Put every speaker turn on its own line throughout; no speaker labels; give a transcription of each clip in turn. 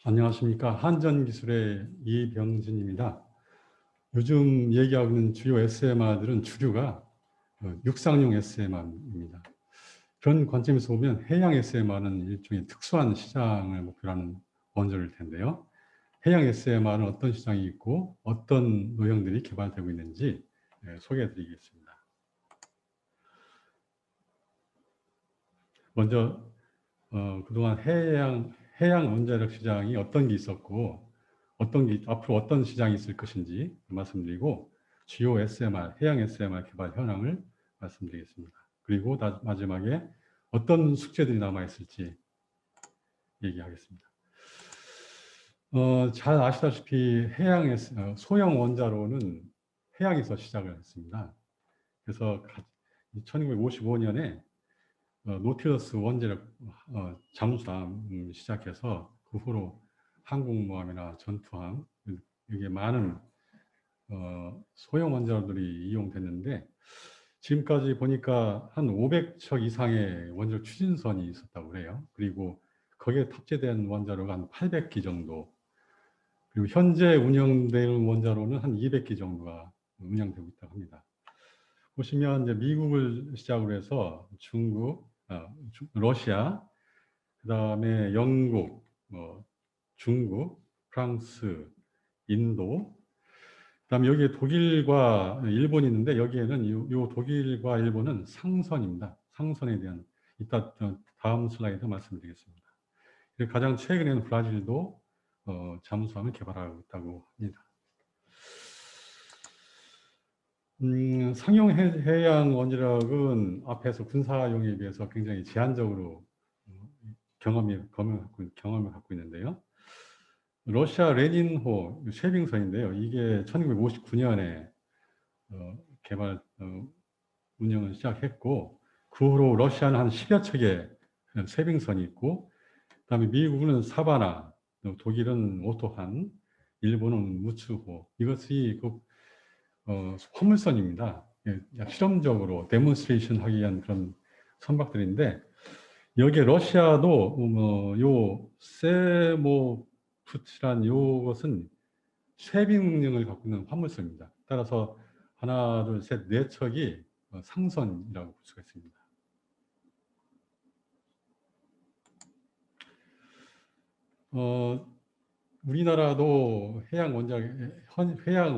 안녕하십니까. 한전기술의 이병진입니다. 요즘 얘기하고 있는 주요 SMR들은 주류가 육상용 SMR입니다. 그런 관점에서 보면 해양 SMR은 일종의 특수한 시장을 목표로 하는 원조일 텐데요. 해양 SMR은 어떤 시장이 있고 어떤 노형들이 개발되고 있는지 소개해 드리겠습니다. 먼저 그동안 해양 원자력 시장이 어떤 게 있었고 앞으로 어떤 시장이 있을 것인지 말씀드리고 주요 SMR, 해양 SMR 개발 현황을 말씀드리겠습니다. 그리고 마지막에 어떤 숙제들이 남아있을지 얘기하겠습니다. 잘 아시다시피 소형 원자로는 해양에서 시작을 했습니다. 그래서 1955년에 노틸러스 원자력 잠수함 시작해서 그 후로 항공모함이나 전투함 이게 많은 소형 원자로들이 이용됐는데 지금까지 보니까 한 500척 이상의 원자력 추진선이 있었다고 그래요. 그리고 거기에 탑재된 원자로가 한 800기 정도, 그리고 현재 운영되는 원자로는 한 200기 정도가 운영되고 있다고 합니다. 보시면 이제 미국을 시작으로 해서 중국, 러시아, 그 다음에 영국, 중국, 프랑스, 인도, 그 다음에 여기에 독일과 일본이 있는데 여기에는 이 독일과 일본은 상선입니다. 상선에 대한 이따 다음 슬라이드 말씀드리겠습니다. 가장 최근에는 브라질도 잠수함을 개발하고 있다고 합니다. 상용 해양 원자력은 앞에서 군사용에 비해서 굉장히 제한적으로 경험을 갖고 있는데요. 러시아 레닌호 쉐빙선인데요. 이게 1959년에 운영을 시작했고 그 후로 러시아는 한 10여 척의 쉐빙선이 있고 그다음에 미국은 사바나, 독일은 오토한, 일본은 무츠호, 이것이 화물선입니다. 실험적으로 데몬스트레이션 하기 위한 그런 선박들인데 여기에 러시아도 요 세모프트란 요것은 쉐빙 능력을 갖고 있는 화물선입니다. 따라서 하나, 둘, 셋, 네 척이 상선이라고 볼 수가 있습니다. 우리나라도 해양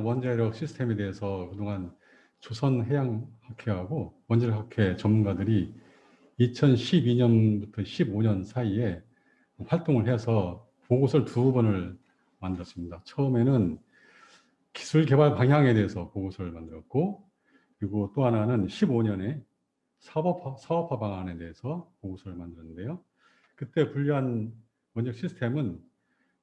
원자력 시스템에 대해서 그동안 조선해양학회하고 원자력학회 전문가들이 2012년부터 15년 사이에 활동을 해서 보고서를 2번을 만들었습니다. 처음에는 기술 개발 방향에 대해서 보고서를 만들었고, 그리고 또 하나는 15년에 사업화 방안에 대해서 보고서를 만들었는데요. 그때 분류한 원자력 시스템은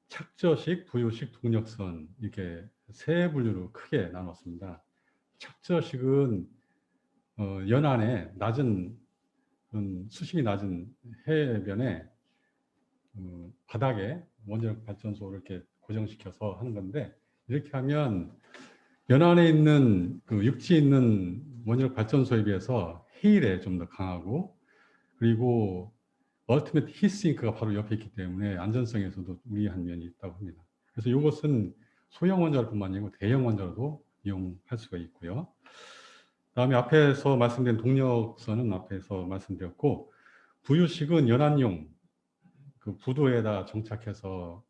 착저식, 부유식, 동력선 이렇게 세 분류로 크게 나눴습니다. 착저식은 연안에 수심이 낮은 해변에 바닥에 원자력 발전소를 이렇게 고정시켜서 하는 건데 이렇게 하면 연안에 있는 육지에 있는 원자력 발전소에 비해서 해일에 좀 더 강하고 그리고 얼티밋 히트싱크가 바로 옆에 있기 때문에 안전성에서도 유리한 면이 있다고 합니다. 그래서 이것은 소형 원자로뿐만 아니고 대형 원자로도 이용할 수가 있고요. 다음에 앞에서 말씀드린 동력선은 앞에서 말씀드렸고 부유식은 연안용 부두에다 정착해서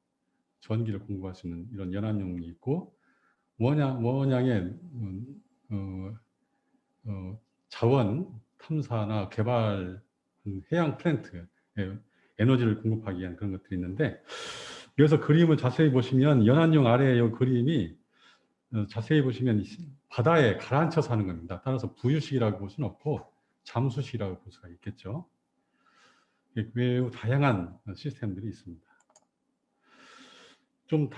전기를 공급할 수 있는 이런 연안용이 있고 원양의 자원 탐사나 개발 해양 플랜트 에너지를 공급하기 위한 그런 것들이 있는데 여기서 그림을 자세히 보시면 연안용 아래의 이 그림이 자세히 보시면 바다에 가라앉혀 사는 겁니다. 따라서 부유식이라고 볼 수는 없고 잠수식이라고 볼 수가 있겠죠. 매우 다양한 시스템들이 있습니다. 좀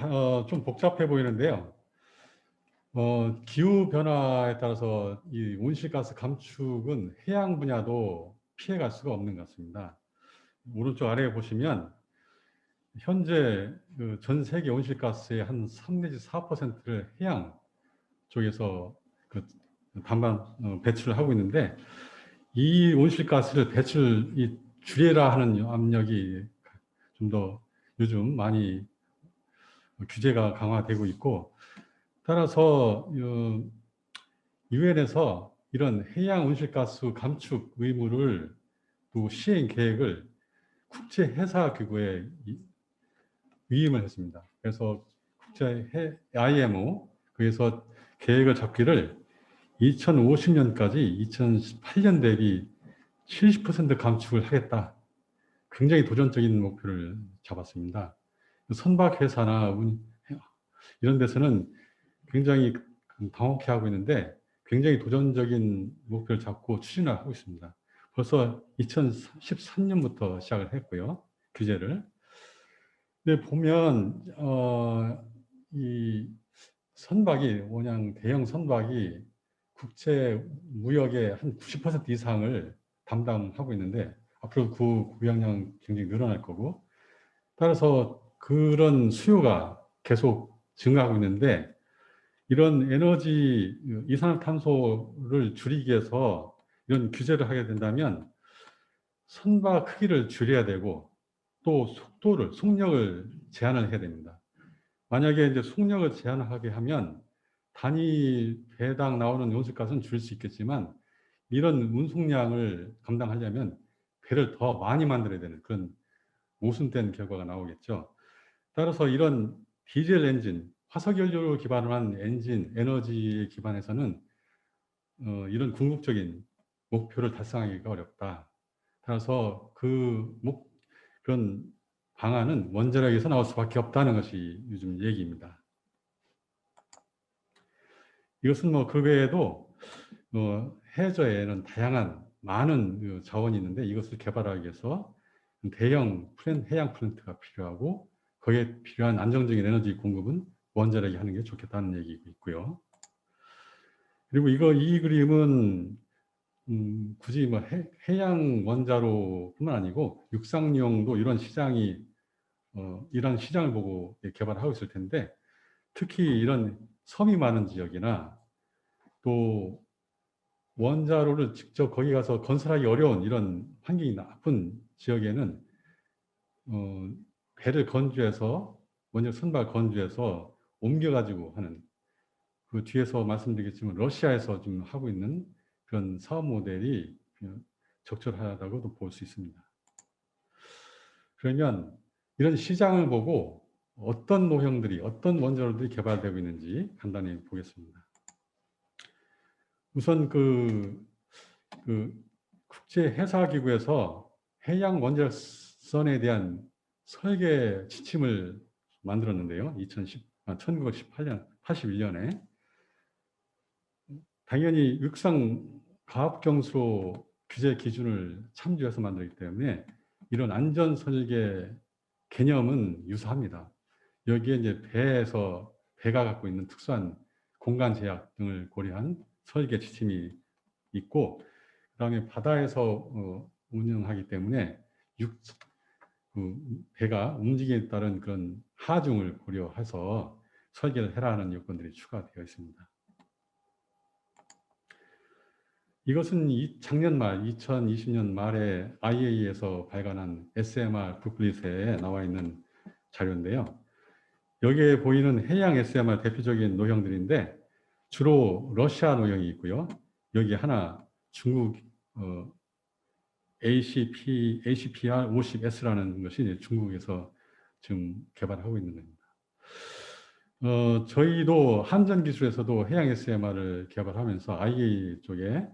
복잡해 보이는데요. 기후 변화에 따라서 이 온실가스 감축은 해양 분야도 피해갈 수가 없는 것 같습니다. 오른쪽 아래에 보시면 현재 전 세계 온실가스의 한 3 내지 4%를 해양 쪽에서 배출을 하고 있는데 이 온실가스를 줄여라 하는 압력이 좀 더 요즘 많이 규제가 강화되고 있고, 따라서 유엔에서 이런 해양 온실가스 감축 의무를 또 시행 계획을 국제 해사 기구에 위임을 했습니다. 그래서 국제 IMO 그래서 계획을 잡기를 2050년까지 2018년 대비 70% 감축을 하겠다. 굉장히 도전적인 목표를 잡았습니다. 선박 회사나 이런 데서는 굉장히 당혹해하고 있는데 굉장히 도전적인 목표를 잡고 추진을 하고 있습니다. 벌써 2013년부터 시작을 했고요. 규제를. 근데 보면 이 선박이 그냥 대형 선박이 국제 무역의 한 90% 이상을 담당하고 있는데 앞으로 그 구역량 굉장히 늘어날 거고 따라서 그런 수요가 계속 증가하고 있는데 이런 에너지 이산화탄소를 줄이기 위해서 이런 규제를 하게 된다면 선박 크기를 줄여야 되고 또 속력을 제한을 해야 됩니다. 만약에 이제 속력을 제한하게 하면 단위 배당 나오는 온실가스는 줄일 수 있겠지만 이런 운송량을 감당하려면 배를 더 많이 만들어야 되는 그런 모순된 결과가 나오겠죠. 따라서 이런 디젤 엔진, 화석연료로 기반을 한 엔진, 에너지에 기반해서는 이런 궁극적인 목표를 달성하기가 어렵다. 따라서 그런 방안은 원자력에서 나올 수밖에 없다는 것이 요즘 얘기입니다. 이것은 뭐 그 외에도 해저에는 다양한 많은 자원이 있는데 이것을 개발하기 위해서 대형 해양 플랜트가 필요하고 거기에 필요한 안정적인 에너지 공급은 원자력이 하는 게 좋겠다는 얘기가 있고요. 그리고 이 그림은 굳이 뭐 해양 원자로뿐만 아니고 육상용도 이런 시장을 보고 개발하고 있을 텐데 특히 이런 섬이 많은 지역이나 또 원자로를 직접 거기 가서 건설하기 어려운 이런 환경이 나쁜 지역에는 배를 건조해서 원자력 선박을 건조해서 옮겨가지고 하는 그 뒤에서 말씀드리겠지만 러시아에서 지금 하고 있는 그런 사업 모델이 적절하다고도 볼 수 있습니다. 그러면 이런 시장을 보고 어떤 노형들이 어떤 원자로들이 개발되고 있는지 간단히 보겠습니다. 우선 국제 해사 기구에서 해양 원자력선에 대한 설계 지침을 만들었는데요. 1918년 81년에 당연히 육상 가압경수로 규제 기준을 참조해서 만들기 때문에 이런 안전 설계 개념은 유사합니다. 여기에 이제 배가 갖고 있는 특수한 공간 제약 등을 고려한 설계 지침이 있고, 그다음에 바다에서 운영하기 때문에 배가 움직임에 따른 그런 하중을 고려해서 설계를 해라는 요건들이 추가되어 있습니다. 이것은 작년 말 2020년 말에 IAEA에서 발간한 SMR 북블릿에 나와 있는 자료인데요. 여기에 보이는 해양 SMR 대표적인 노형들인데 주로 러시아 노형이 있고요. 여기 하나 중국 ACPR 50S라는 것이 중국에서 지금 개발하고 있는 겁니다. 저희도 한전기술에서도 해양 SMR을 개발하면서 IA 쪽에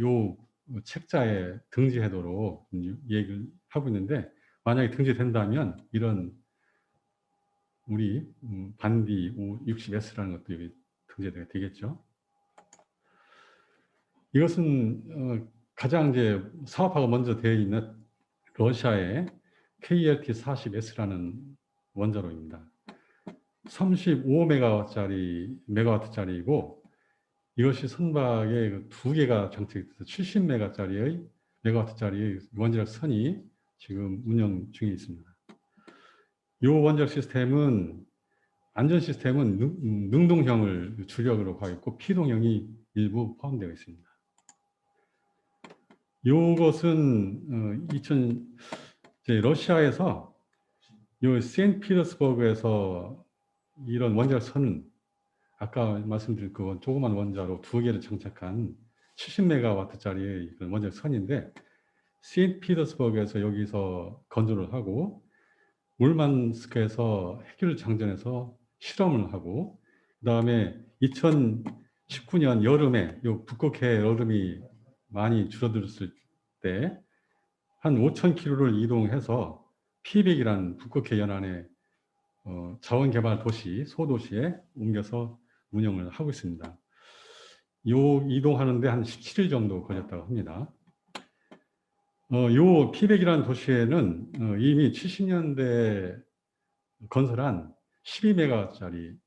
요 책자에 등재하도록 얘기를 하고 있는데 만약에 등재된다면 이런 우리 반디 60S라는 것도 여기 등재가 되겠죠. 이것은 가장 이제 사업화가 먼저 되어 있는 러시아의 KLT40S라는 원자로입니다. 35메가와트짜리이고 이것이 선박에 두 개가 장착돼서 70메가짜리의 메가와트짜리의 원자력 선이 지금 운영 중에 있습니다. 이 원자력 시스템은 안전 시스템은 능동형을 주력으로 하고 있고 피동형이 일부 포함되어 있습니다. 이것은 러시아에서 요 세인트피터스버그에서 이런 원자력선은 아까 말씀드린 그 조그만 원자로 2개를 장착한 70메가와트짜리 그런 원자력선인데 세인트피터스버그에서 여기서 건조를 하고 물만스크에서 핵유를 장전해서 실험을 하고 그다음에 2019년 여름에 요 북극해 여름이 많이 줄어들었을 때 한 5,000km를 이동해서 피백이라는 북극해 연안의 자원개발 도시, 소도시에 옮겨서 운영을 하고 있습니다. 요 이동하는데 한 17일 정도 걸렸다고 합니다. 요 피백이라는 도시에는 이미 70년대 건설한 12메가짜리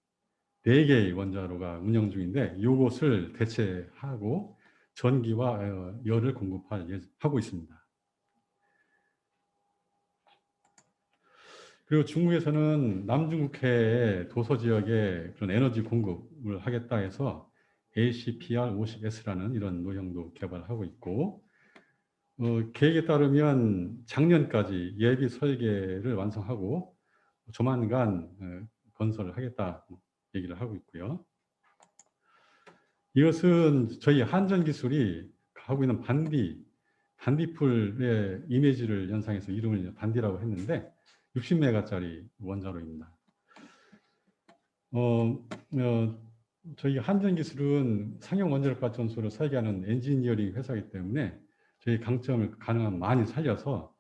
4개의 원자로가 운영 중인데 이것을 대체하고 전기와 열을 공급하고 있습니다. 그리고 중국에서는 남중국해의 도서 지역에 그런 에너지 공급을 하겠다 해서 ACPR50S라는 이런 노형도 개발하고 있고 계획에 따르면 작년까지 예비 설계를 완성하고 조만간 건설을 하겠다 얘기를 하고 있고요. 이것은 저희 한전기술이 하고 있는 반디풀의 이미지를 연상해서 이름을 반디라고 했는데 60메가짜리 원자로입니다. 저희 한전기술은 상용 원자력 발전소를 설계하는 엔지니어링 회사이기 때문에 저희 강점을 가능한 많이 살려서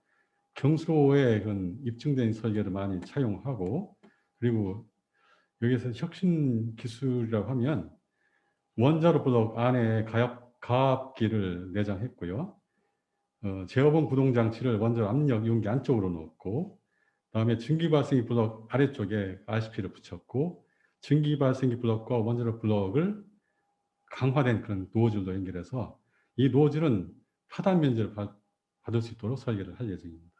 경수로의 그런 입증된 설계를 많이 차용하고 그리고 여기서 혁신 기술이라고 하면 원자로 블록 안에 가압기를 내장했고요. 제어봉 구동 장치를 원자로 압력 이온기 안쪽으로 넣고 그다음에 증기 발생기 블록 아래쪽에 RCP를 붙였고 증기 발생기 블록과 원자로 블록을 강화된 그런 노즐로 연결해서 이 노즐은 파단 면제를 받을 수 있도록 설계를 할 예정입니다.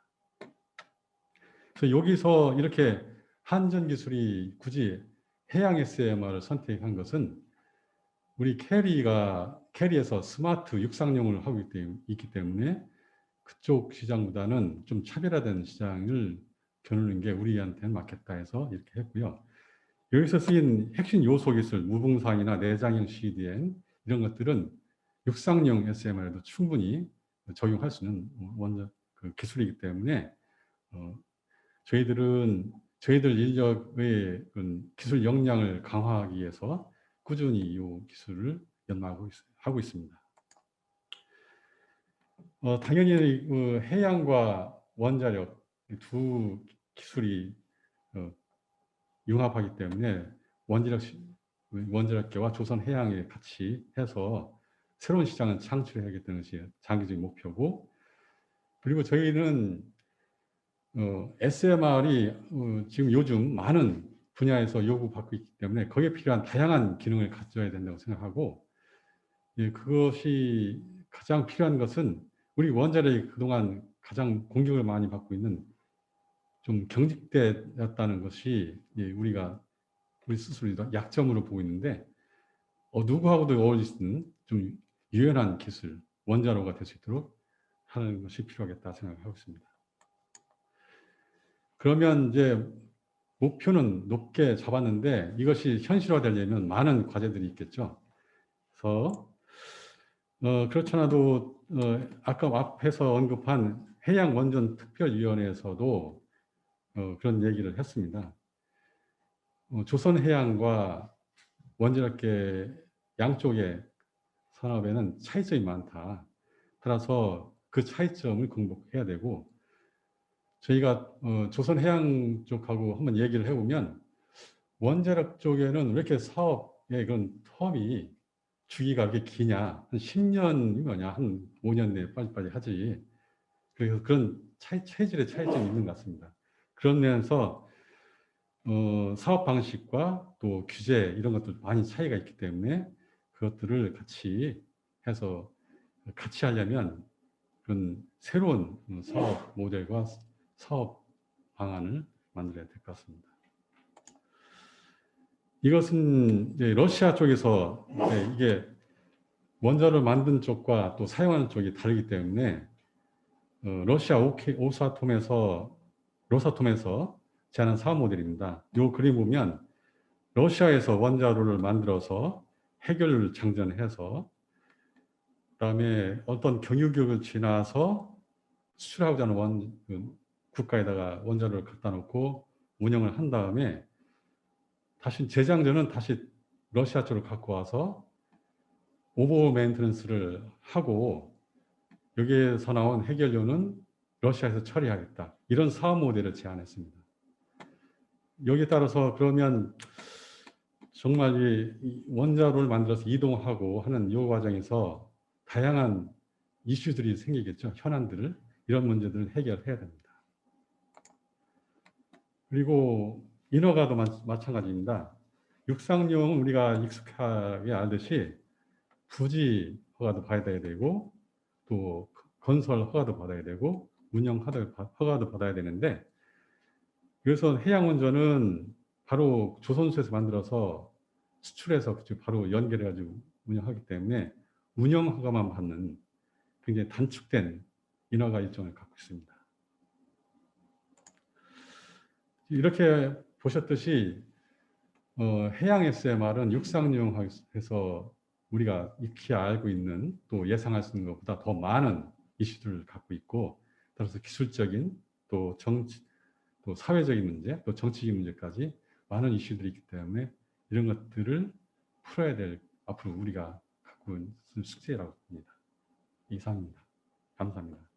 그래서 여기서 이렇게 한전기술이 굳이 해양 SMR을 선택한 것은 우리 캐리에서 스마트 육상용을 하고 있기 때문에 그쪽 시장보다는 좀 차별화된 시장을 겨누는 게 우리한테는 맞겠다 해서 이렇게 했고요. 여기서 쓰인 핵심 요소 기술, 무붕상이나 내장형 CDN 이런 것들은 육상용 SMR에도 충분히 적용할 수 있는 기술이기 때문에 저희들 인력의 기술 역량을 강화하기 위해서 꾸준히 이 기술을 연마하고 있습니다. 당연히 해양과 원자력 두 기술이 융합하기 때문에 원자력계와 조선해양에 같이 해서 새로운 시장을 창출해야겠다는 것이 장기적인 목표고 그리고 저희는 SMR이 지금 요즘 많은 분야에서 요구받고 있기 때문에 거기에 필요한 다양한 기능을 갖춰야 된다고 생각하고 그것이 가장 필요한 것은 우리 원자력이 그동안 가장 공격을 많이 받고 있는 좀 경직되었다는 것이 우리 스스로 약점으로 보고 있는데 누구하고도 어울릴 수 있는 좀 유연한 기술, 원자로가 될 수 있도록 하는 것이 필요하겠다 생각하고 있습니다. 그러면 이제 목표는 높게 잡았는데 이것이 현실화되려면 많은 과제들이 있겠죠. 그래서 그렇잖아도 아까 앞에서 언급한 해양원전특별위원회에서도 그런 얘기를 했습니다. 조선해양과 원자력계 양쪽의 산업에는 차이점이 많다. 따라서 그 차이점을 극복해야 되고 저희가 조선해양 쪽하고 한번 얘기를 해보면 원자력 쪽에는 왜 이렇게 사업의 그런 텀이 주기가 그렇게 기냐 한 10년이 뭐냐 한 5년 내에 빨리빨리 하지 그래서 그런 체질의 차이점이 있는 것 같습니다. 그런 면에서 사업 방식과 또 규제 이런 것들 많이 차이가 있기 때문에 그것들을 같이 해서 같이 하려면 그런 새로운 사업 모델과 사업 방안을 만들어야 될 것 같습니다. 이것은 이제 러시아 쪽에서 이게 원자를 만든 쪽과 또 사용하는 쪽이 다르기 때문에 러시아 로사톰에서 제안한 사업 모델입니다. 이 그림 보면 러시아에서 원자로를 만들어서 해결을 장전해서 그다음에 어떤 경유국을 지나서 수출하고자 하는 국가에다가 원자로를 갖다 놓고 운영을 한 다음에 다시 재장전은 다시 러시아 쪽으로 갖고 와서 오버 메인테넌스를 하고 여기에서 나온 해결료는 러시아에서 처리하겠다. 이런 사업 모델을 제안했습니다. 여기에 따라서 그러면 정말 이 원자로를 만들어서 이동하고 하는 이 과정에서 다양한 이슈들이 생기겠죠. 현안들을, 이런 문제들을 해결해야 됩니다. 그리고 인허가도 마찬가지입니다. 육상용은 우리가 익숙하게 알듯이 부지 허가도 받아야 되고 또 건설 허가도 받아야 되고 운영 허가도 받아야 되는데, 그래서 해양운전은 바로 조선소에서 만들어서 수출해서 바로 연결해가지고 운영하기 때문에 운영 허가만 받는 굉장히 단축된 인허가 일정을 갖고 있습니다. 이렇게 보셨듯이 해양 SMR은 육상용에서 우리가 익히 알고 있는 또 예상할 수 있는 것보다 더 많은 이슈들을 갖고 있고, 따라서 기술적인 또 정치, 또 사회적인 문제, 또 정치적인 문제까지 많은 이슈들이 있기 때문에 이런 것들을 풀어야 될 앞으로 우리가 갖고 있는 숙제라고 봅니다. 이상입니다. 감사합니다.